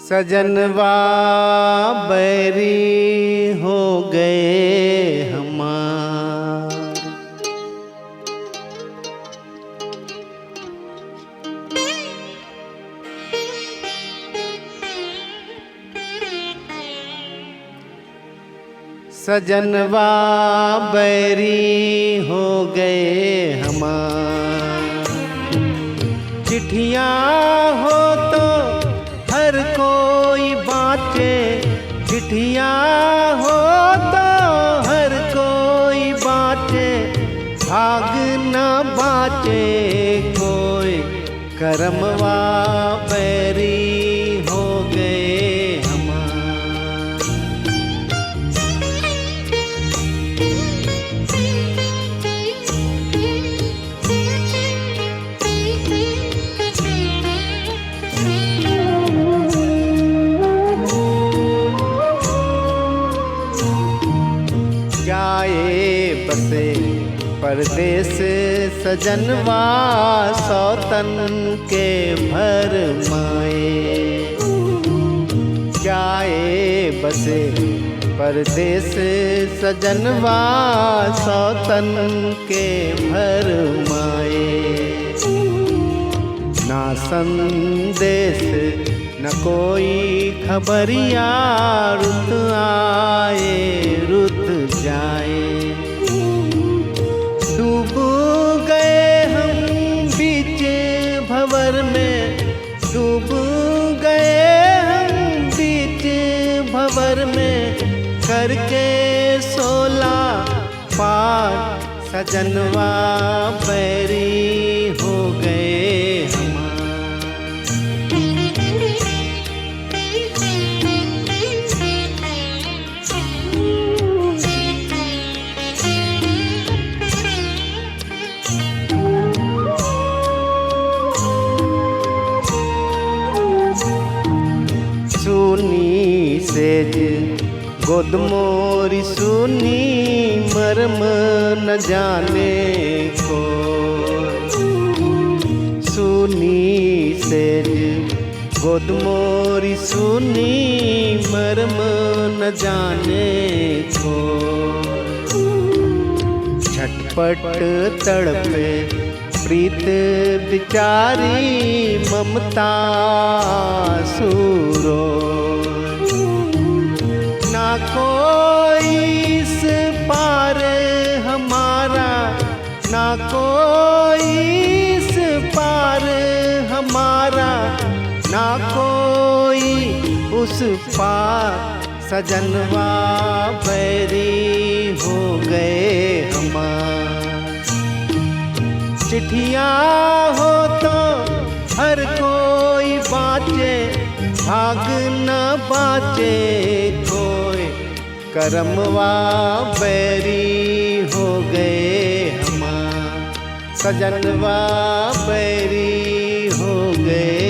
सजनवा बैरी हो गए हमार। सजनवा बैरी हो गए हमार। चिट्ठियाँ हो तो हर कोई बाँचे, चिट्ठियाँ हो तो हर कोई बाँचे, भाग न बाँचे कोई, करमवा बैरी हो गए हमार। जाए बसे परदेस सजनवा सौतन के भर माए। जाए बसे परदेस सजनवा सौतन के भर माए। ना संदेश न कोई खबरिया, रुत आए रुत जाए। डूब गए हम बीच भंवर में, डूब गए हम बीच भंवर में, करके 16 पार सजनवा बैरी हो गए हमार। सुनी सेज गोद मोरी सुनी, मर्म न जाने को। सुनी सेज गोद मोरी सुनी, मर्म न जाने को। झटपट तड़पे प्रीत बिचारी, ममता सूरो। ना कोई इस पार हमारा, ना कोई इस पार हमारा, ना कोई उस पार, सजनवा बैरी हो गए हमार। चिट्ठियाँ हो तो हर कोई बाँचे, भाग न बाँचे कोई, करमवा बैरी हो गए हमार। सजनवा बैरी हो गए